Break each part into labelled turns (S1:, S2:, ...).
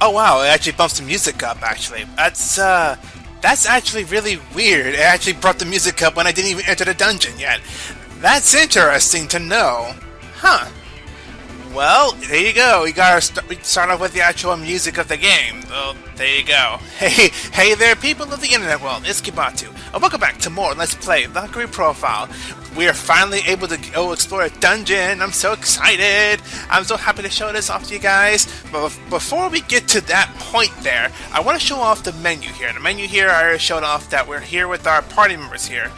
S1: Oh wow, it actually bumps the music up, actually. That's actually really weird. It actually brought the music up when I didn't even enter the dungeon yet. That's interesting to know. Huh. Well, there you go. We start off with the actual music of the game. Well, there you go. Hey there, people of the internet world. It's Kibatu, and welcome back to more Let's Play Valkyrie Profile. We are finally able to go explore a dungeon. I'm so excited. I'm so happy to show this off to you guys. But before we get to that point there, I want to show off the menu here. The menu here, I already showed off that we're here with our party members here.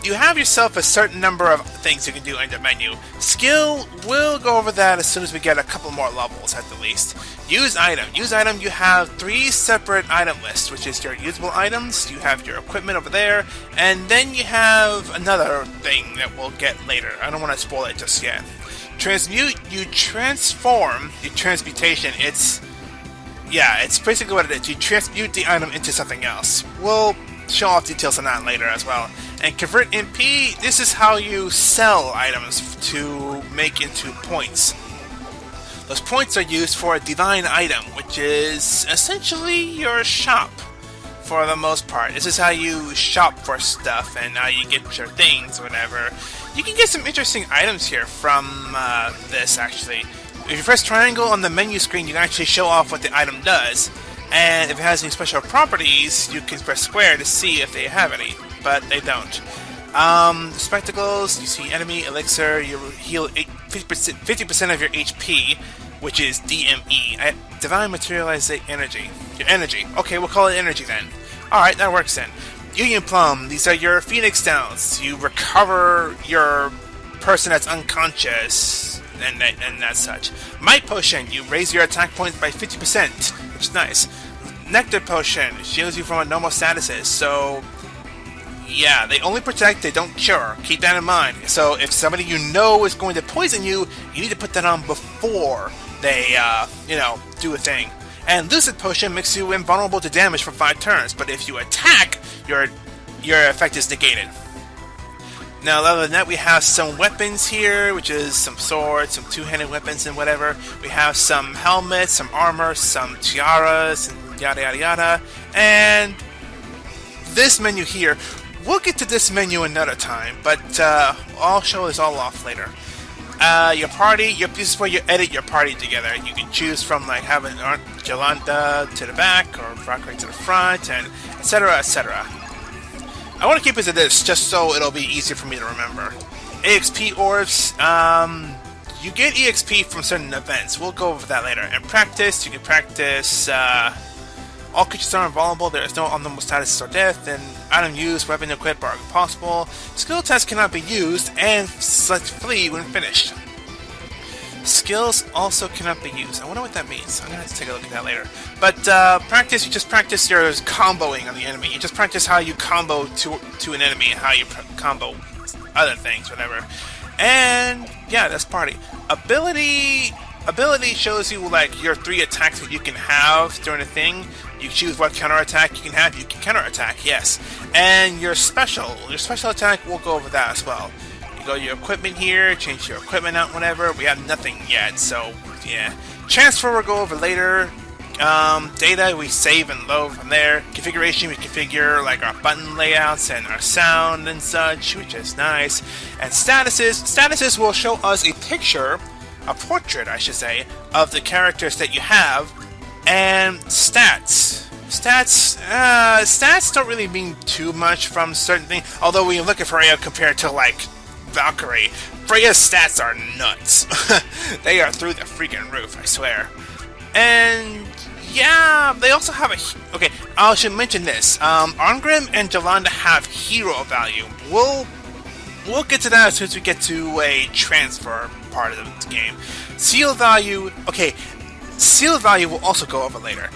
S1: You have yourself a certain number of things you can do in the menu. Skill, we'll go over that as soon as we get a couple more levels at the least. Use item. Use item, you have 3 separate item lists, which is your usable items, you have your equipment over there, and then you have another thing that we'll get later. I don't want to spoil it just yet. Transmute, you transform, your transmutation, it's basically what it is. You transmute the item into something else. We'll show off details on that later as well. And convert MP, this is how you sell items to make into points. Those points are used for a divine item, which is essentially your shop for the most part. This is how you shop for stuff and how you get your things, whatever. You can get some interesting items here from this actually. If you press triangle on the menu screen, you can actually show off what the item does. And if it has any special properties, you can press square to see if they have any, but they don't. Spectacles, you see enemy, elixir, you heal 50% of your HP, which is DME. Divine Materialized Energy. Your energy. Okay, we'll call it energy then. Alright, that works then. Union Plum, these are your Phoenix Downs. You recover your person that's unconscious, and that such. Might Potion, you raise your attack points by 50%, which is nice. Nectar Potion shields you from normal statuses, so yeah, they only protect, they don't cure. Keep that in mind. So if somebody you know is going to poison you, you need to put that on before they, do a thing. And Lucid Potion makes you invulnerable to damage for 5 turns, but if you attack, your effect is negated. Now, other than that, we have some weapons here, which is some swords, some two-handed weapons and whatever. We have some helmets, some armor, some tiaras, and yada yada yada. And this menu here, we'll get to this menu another time, but I'll show this all off later. Your party, this is where you edit your party together. You can choose from like having Jolanta to the back, or Valkyrie to the front, and etc, etc. I want to keep it to this, just so it'll be easier for me to remember. EXP orbs, you get EXP from certain events. We'll go over that later. And practice, you can practice, all creatures are invulnerable, there is no abnormal status or death, and item use, weapon equipped are impossible. Skill tests cannot be used, and select flee when finished. Skills also cannot be used. I wonder what that means. I'm going to have to take a look at that later. But practice, you just practice your comboing on the enemy. You just practice how you combo to an enemy, how you combo other things, whatever. And yeah, that's party. Ability shows you like your 3 attacks that you can have during a thing. You choose what counterattack you can have. You can counterattack, yes. And your special attack, we'll go over that as well. You go to your equipment here, change your equipment out, whatever. We have nothing yet, so yeah. Transfer we'll go over later. Data, we save and load from there. Configuration, we configure like our button layouts and our sound and such, which is nice. And statuses will show us a picture, a portrait I should say, of the characters that you have. And stats don't really mean too much from certain things, although when you look at Freya compared to like Valkyrie, Freya's stats are nuts. They are through the freaking roof, I swear. And yeah, they also have okay, I should mention this. Arngrim and Jolanda have hero value. We'll get to that as soon as we get to a transfer part of the game. Seal value, okay, seal value will also go over later.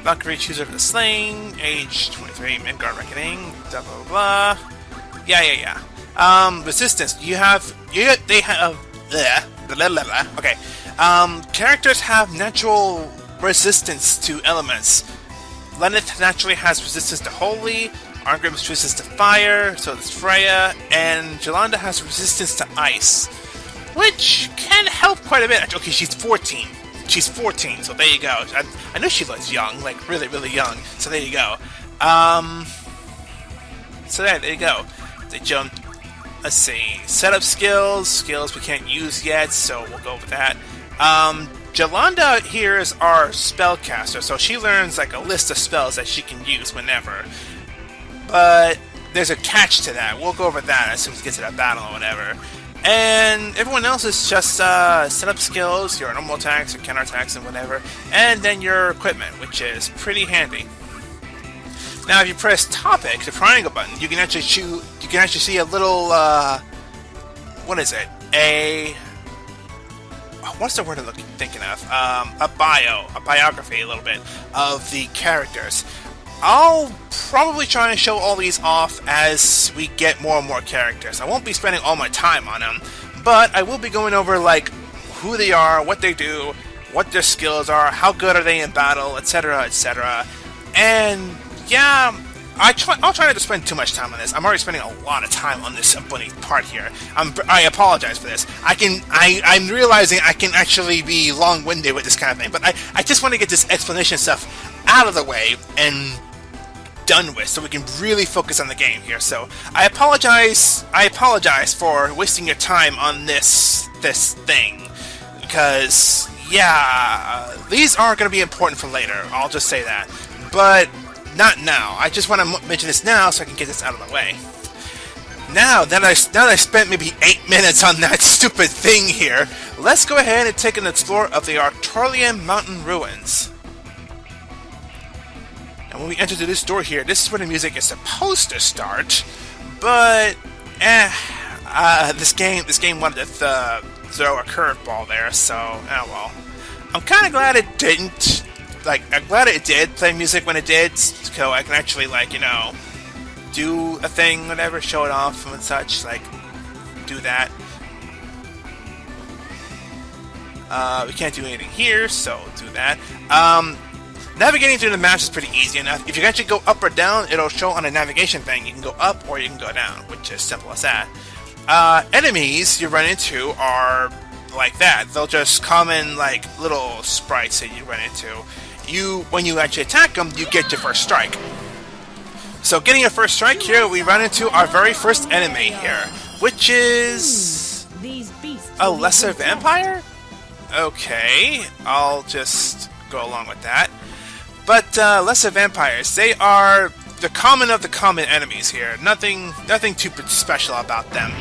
S1: Valkyrie Chooser for the Slaying, age 23, Midgard Reckoning, blah blah blah. Yeah. Resistance, they have okay. Characters have natural resistance to elements. Lenneth naturally has resistance to holy, Arngrim's resistance to fire, so does Freya, and Jolanda has resistance to ice, which can help quite a bit. Okay, she's 14. she's 14, so there you go. I know she looks young, like really, really young. So there you go. So there you go. They jumped. Let's see. Setup skills. Skills we can't use yet, so we'll go with that. Jolanda here is our spellcaster, so she learns like a list of spells that she can use whenever. But there's a catch to that. We'll go over that as soon as we get to that battle or whatever. And everyone else is just setup skills, your normal attacks, your counter attacks, and whatever. And then your equipment, which is pretty handy. Now, if you press topic, the triangle button, you can actually choose. You can actually see a little. What is it? What's the word I'm thinking of? A biography, a little bit of the characters. I'll probably try and show all these off as we get more and more characters. I won't be spending all my time on them, but I will be going over like who they are, what they do, what their skills are, how good are they in battle, etc., etc. And yeah, I'll try not to spend too much time on this. I'm already spending a lot of time on this bunny part here. I apologize for this. I'm realizing I can actually be long-winded with this kind of thing, but I just want to get this explanation stuff out of the way and done with, so we can really focus on the game here. So I apologize for wasting your time on this thing, because yeah, these are going to be important for later. I'll just say that, but not now. I just want to mention this now so I can get this out of the way. Now that I spent maybe 8 minutes on that stupid thing here, let's go ahead and take an explore of the Artolian mountain ruins. And when we enter this door here, this is where the music is supposed to start, but this game wanted to throw a curveball there, so oh well. I'm kind of glad it didn't. Like, I'm glad it did play music when it did, so I can actually, like, you know, do a thing, whatever, show it off and such, like, do that. We can't do anything here, so do that. Navigating through the maps is pretty easy enough. If you actually go up or down, it'll show on a navigation thing. You can go up or you can go down, which is simple as that. Enemies you run into are like that. They'll just common, like, little sprites that you run into. When you actually attack them, you get your first strike. So getting your first strike here, we run into our very first enemy here, which is a lesser vampire? Okay, I'll just go along with that. But lesser vampires, they are the common of the common enemies here. Nothing too special about them.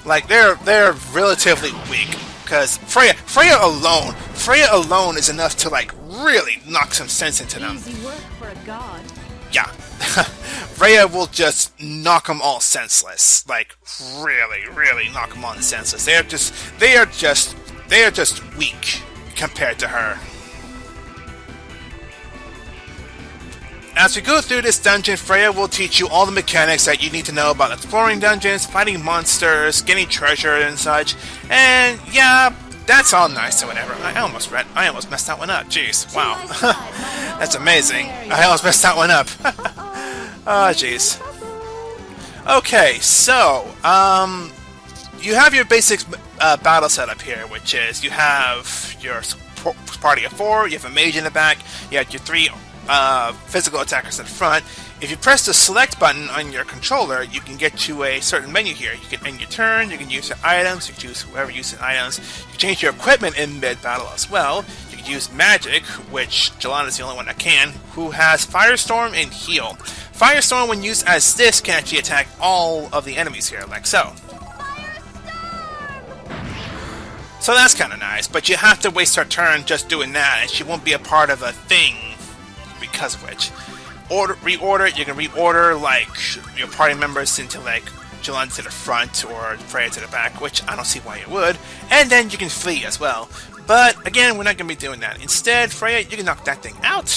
S1: Like, they're relatively weak, because Freya alone is enough to, like, really knock some sense into them.
S2: Easy work for a god.
S1: Yeah. Freya will just knock them all senseless. Like, really, really knock them all senseless. They are just weak compared to her. As we go through this dungeon, Freya will teach you all the mechanics that you need to know about exploring dungeons, fighting monsters, getting treasure and such. And yeah, that's all nice or whatever. I almost messed that one up. Jeez, wow. That's amazing. I almost messed that one up. Oh, jeez. Okay, so, you have your basic battle setup here, which is you have your party of 4, you have a mage in the back, you have your 3 physical attackers in front. If you press the select button on your controller, you can get to a certain menu here. You can end your turn, you can use your items, you can choose whoever uses items, you can change your equipment in mid-battle as well. You can use magic, which Jelana is the only one that can, who has Firestorm and Heal. Firestorm, when used as this, can actually attack all of the enemies here, like so. So that's kind of nice, but you have to waste her turn just doing that, and she won't be a part of a thing because of which. Reorder, you can reorder, like, your party members into, like, Jelana to the front or Freya to the back, which I don't see why you would, and then you can flee as well. But, again, we're not going to be doing that. Instead, Freya, you can knock that thing out,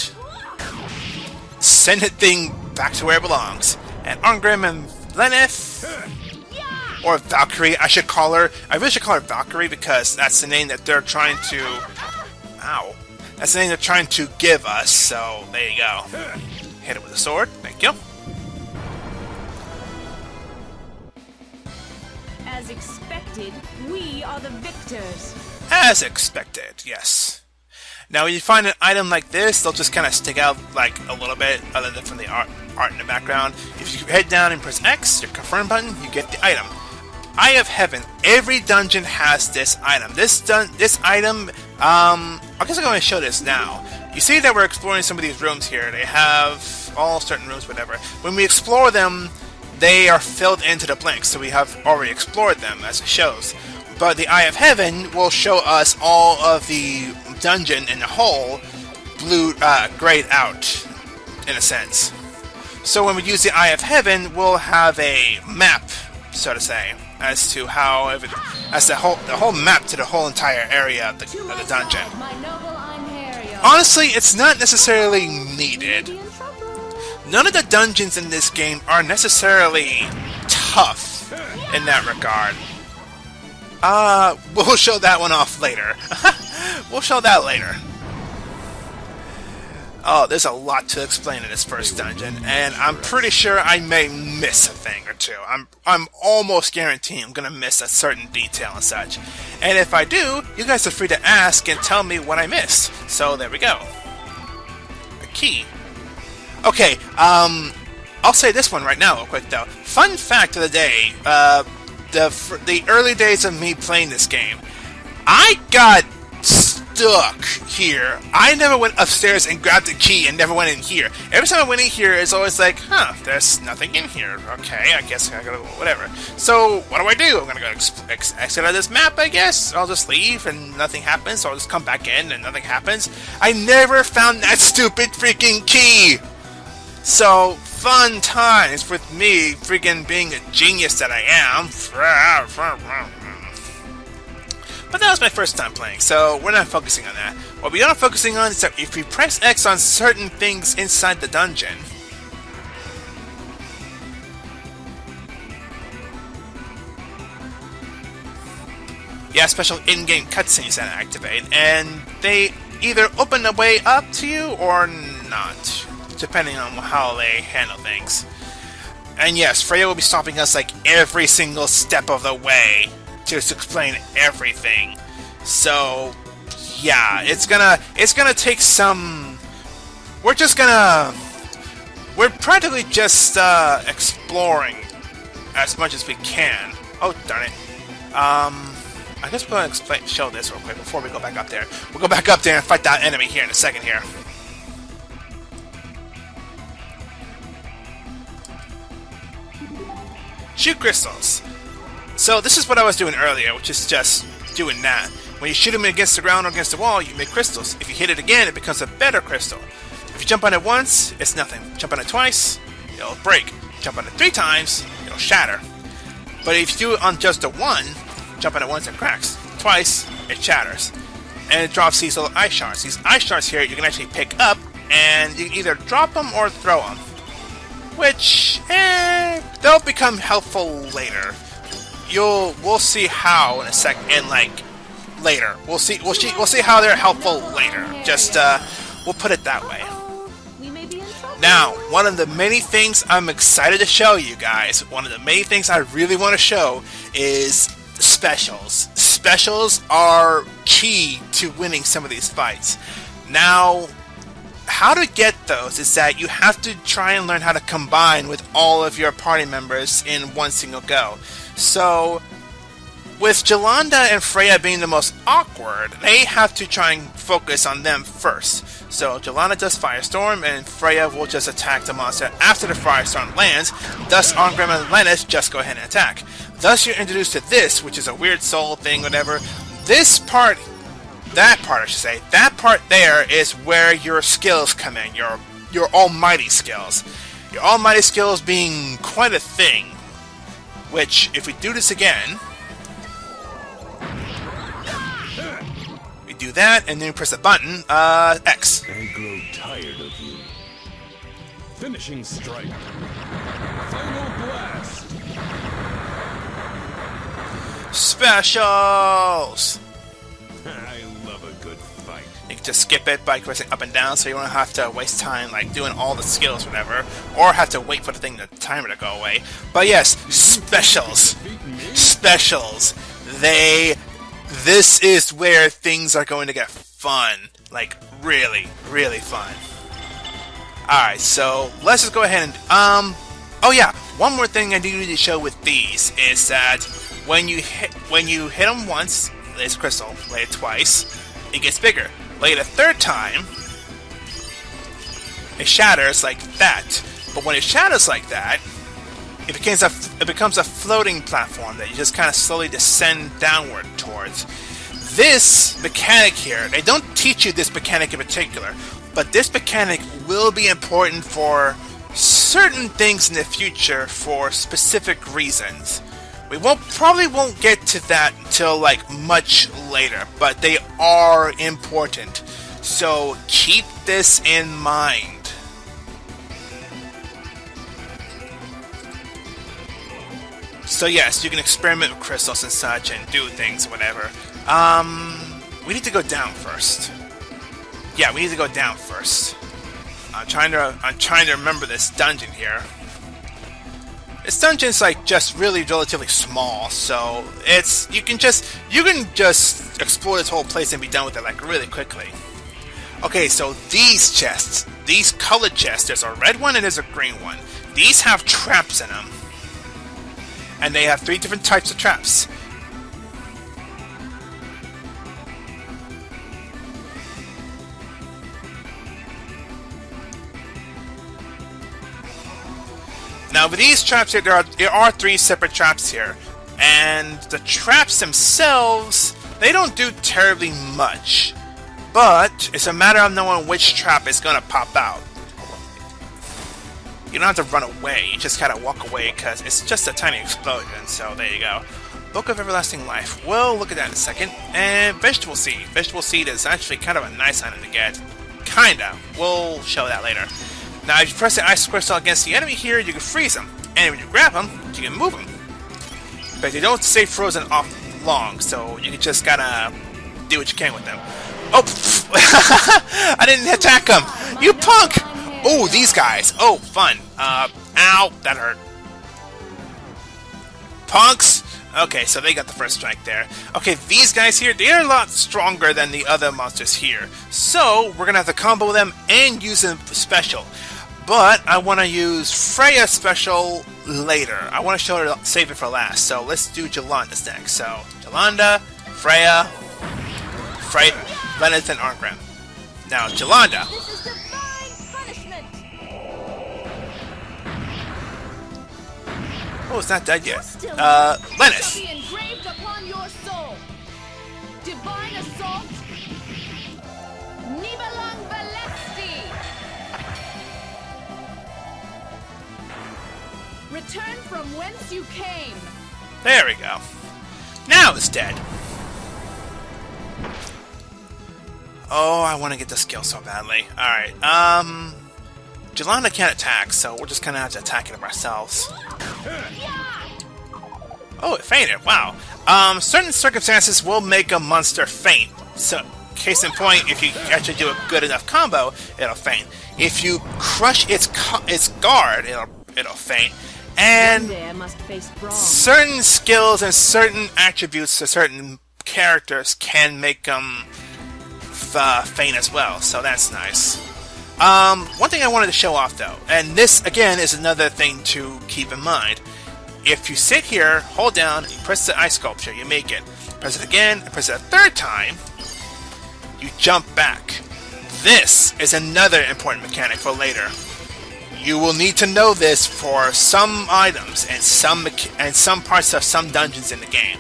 S1: send that thing back to where it belongs. And Arngrim and Lenneth, or Valkyrie, I should call her. I really should call her Valkyrie because that's the name that they're trying to... Ow. That's the name they're trying to give us, so there you go. Hit it with a sword. Thank you.
S2: As expected, we are the victors.
S1: As expected, yes. Now, when you find an item like this, they'll just kind of stick out like a little bit, other than from the art in the background. If you head down and press X, your confirm button, you get the item. Eye of Heaven. Every dungeon has this item. This item, I guess I'm going to show this now. You see that we're exploring some of these rooms here. They have all certain rooms, whatever. When we explore them, they are filled into the blanks, so we have already explored them, as it shows. But the Eye of Heaven will show us all of the dungeon in the whole grayed out, in a sense. So when we use the Eye of Heaven, we'll have a map, so to say, as to how the whole map to the whole entire area of the dungeon. Honestly, it's not necessarily needed. None of the dungeons in this game are necessarily tough in that regard. We'll show that one off later. We'll show that later. Oh, there's a lot to explain in this first dungeon, and I'm pretty sure I may miss a thing or two. I'm almost guaranteeing I'm gonna miss a certain detail and such. And if I do, you guys are free to ask and tell me what I missed. So there we go. A key. Okay, I'll say this one right now real quick though. Fun fact of the day, the early days of me playing this game, I got stuck here. I never went upstairs and grabbed the key and never went in here. Every time I went in here, it's always like, huh, there's nothing in here. Okay, I guess I gotta go, whatever. So, what do? I'm gonna go exit out of this map, I guess. I'll just leave and nothing happens, or I'll just come back in and nothing happens. I never found that stupid freaking key! So, fun times with me freaking being a genius that I am. But that was my first time playing, so we're not focusing on that. What we are focusing on is that if we press X on certain things inside the dungeon, special in-game cutscenes that activate, and they either open the way up to you or not, depending on how they handle things. And yes, Freya will be stopping us like every single step of the way to explain everything. So yeah, it's gonna take some. We're practically just exploring as much as we can. Oh darn it! I guess we're gonna show this real quick before we go back up there. We'll go back up there and fight that enemy here in a second here. Shoot crystals. So this is what I was doing earlier, which is just doing that. When you shoot them against the ground or against the wall, you make crystals. If you hit it again, it becomes a better crystal. If you jump on it once, it's nothing. Jump on it twice, it'll break. Jump on it 3 times, it'll shatter. But if you do it on just the one, jump on it once, it cracks. Twice, it shatters. And it drops these little ice shards. These ice shards here, you can actually pick up, and you can either drop them or throw them. Which, they'll become helpful later. We'll see how in a sec, and like later. We'll see how they're helpful later. Just we'll put it that way. Now, one of the many things I'm excited to show you guys, one of the many things I really want to show is specials. Specials are key to winning some of these fights. Now, how to get those is that you have to try and learn how to combine with all of your party members in one single go. So, with Jolanda and Freya being the most awkward, they have to try and focus on them first. So, Jolanda does Firestorm, and Freya will just attack the monster after the Firestorm lands. Thus, Arngrim and Lenneth just go ahead and attack. Thus, you're introduced to this, which is a weird soul thing, whatever. That part there is where your skills come in, your almighty skills. Your almighty skills being quite a thing. Which, if we do this again, we do that, and then we press the button, X.
S2: I grow tired of you. Finishing strike. Final blast.
S1: Specials!
S2: I love a good fight.
S1: You can just skip it by pressing up and down, so you don't have to waste time like doing all the skills or whatever, or have to wait for the timer to go away. But yes, specials. Specials. This is where things are going to get fun. Like, really, really fun. Alright, so let's just go ahead and, oh yeah, one more thing I do need to show with these is that when you hit them once, it's crystal, lay it twice, it gets bigger. Lay it a third time, it shatters like that. But when it shatters like that, it becomes a floating platform that you just kind of slowly descend downward towards. This mechanic here, they don't teach you this mechanic in particular, but this mechanic will be important for certain things in the future for specific reasons. We probably won't get to that until like much later, but they are important. So keep this in mind. So yes, you can experiment with crystals and such and do things, whatever. We need to go down first. Yeah, we need to go down first. I'm trying to remember this dungeon here. This dungeon's like just really relatively small, so you can just explore this whole place and be done with it like really quickly. Okay, so these chests, these colored chests, there's a red one and there's a green one. These have traps in them. And they have 3 different types of traps. Now with these traps here, there are 3 separate traps here. And the traps themselves, they don't do terribly much. But it's a matter of knowing which trap is going to pop out. You don't have to run away, you just gotta walk away because it's just a tiny explosion, so there you go. Book of Everlasting Life, we'll look at that in a second. And Vegetable Seed. Vegetable Seed is actually kind of a nice item to get. Kinda. We'll show that later. Now if you press the ice crystal against the enemy here, you can freeze them. And when you grab them, you can move them. But they don't stay frozen off long, so you can just gotta do what you can with them. Oh! I didn't attack them! You punk! Oh, these guys. Oh, fun. Ow, that hurt. Punks. Okay, so they got the first strike there. Okay, these guys here, they're a lot stronger than the other monsters here. So, we're gonna have to combo them and use them special. But I want to use Freya special later. I want to save it for last. So, let's do Jolanda's next. So, Jolanda, Freya, Lenneth, and Arngrim. Now, Jolanda. Oh, it's not dead yet. Lenneth.
S3: Divine assault. Nibelang Valesti. Return from whence you came.
S1: There we go. Now it's dead. Oh, I want to get the skill so badly. Alright, Jolanda can't attack, so we're just gonna have to attack it ourselves. Oh, it fainted. Wow. Certain circumstances will make a monster faint. So, case in point, if you actually do a good enough combo, it'll faint. If you crush its guard, it'll faint. And certain skills and certain attributes to certain characters can make them faint as well. So that's nice. One thing I wanted to show off though, and this again is another thing to keep in mind. If you sit here, hold down, and press the ice sculpture, you make it. Press it again, and press it a third time, you jump back. This is another important mechanic for later. You will need to know this for some items and some parts of some dungeons in the game.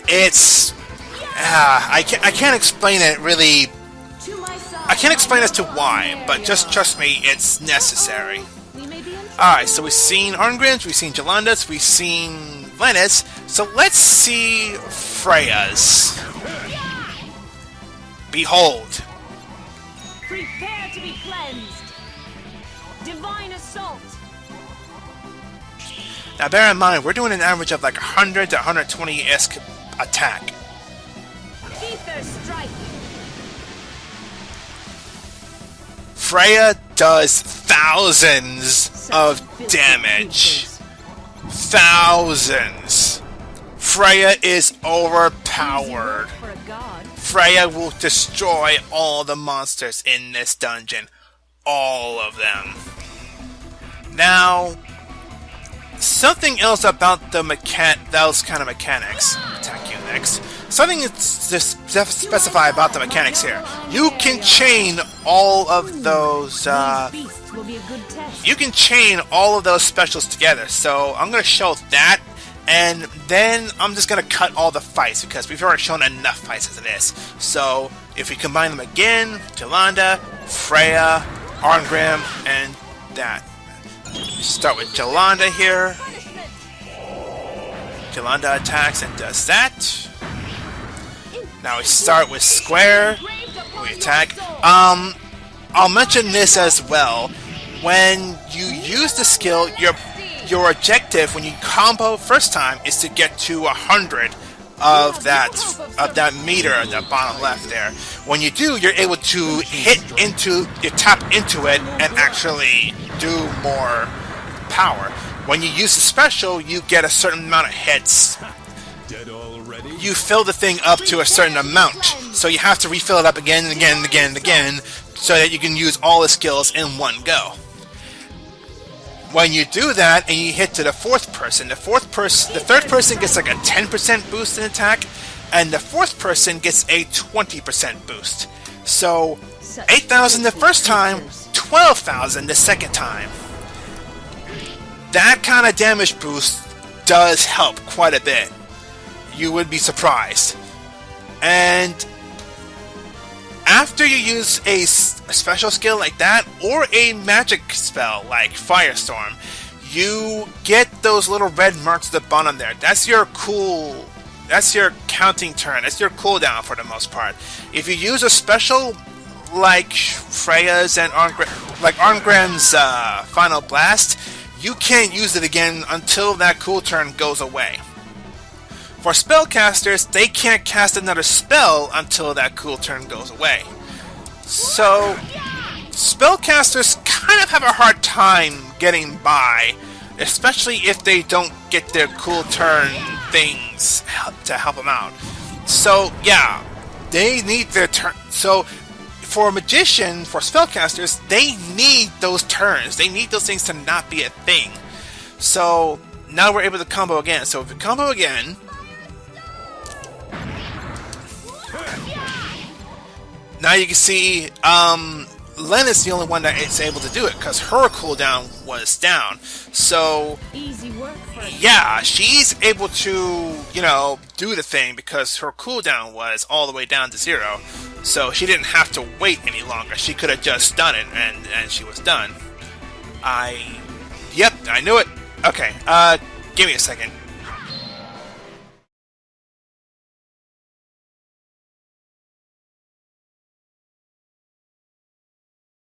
S1: It's I can't explain it really. I can't explain as to why, but just trust me, it's necessary. Alright, so we've seen Arngrim's, we've seen Jolanda's, we've seen Lenneth's, so let's see Freya's. Behold.
S3: Prepare to be cleansed. Divine assault.
S1: Now bear in mind, we're doing an average of like 100 to 120-esque attack.
S3: Ether strike.
S1: Freya does thousands of damage. Thousands. Freya is overpowered. Freya will destroy all the monsters in this dungeon. All of them. Now, something else about those kind of mechanics. Attack you next. Something to specify about the mechanics here. You can chain all of those. You can chain all of those specials together. So I'm going to show that, and then I'm just going to cut all the fights because we've already shown enough fights as it is. So if we combine them again, Jolanda, Freya, Arngrim, and that. Start with Jolanda here. Jolanda attacks and does that. Now we start with Square. We attack. I'll mention this as well. When you use the skill, your objective when you combo first time is to get to 100 of that meter at the bottom left there. When you do, you're able to tap into it and actually do more power. When you use the special, you get a certain amount of hits.
S2: Dead already?
S1: You fill the thing up to a certain amount, so you have to refill it up again and again and again and again, so that you can use all the skills in one go. When you do that and you hit to the third person gets like a 10% boost in attack, and the fourth person gets a 20% boost. So 8,000 the first time, 12,000 the second time. That kind of damage boost does help quite a bit. You would be surprised. And after you use a special skill like that, or a magic spell like Firestorm, you get those little red marks at the bottom there. That's your counting turn. That's your cooldown for the most part. If you use a special like Freya's and Arngrim's Final Blast, you can't use it again until that cool turn goes away. For spellcasters, they can't cast another spell until that cool turn goes away. So, spellcasters kind of have a hard time getting by, especially if they don't get their cool turn things to help them out. So, yeah, they need their turn. So, for a magician, for spellcasters, they need those turns. They need those things to not be a thing. So, now we're able to combo again. So, if we combo again, now you can see Lenneth's the only one that is able to do it because her cooldown was down. So,
S3: Easy work for
S1: yeah, she's able to, do the thing because her cooldown was all the way down to 0. So she didn't have to wait any longer. She could have just done it, and she was done. Yep, I knew it. Okay, give me a second.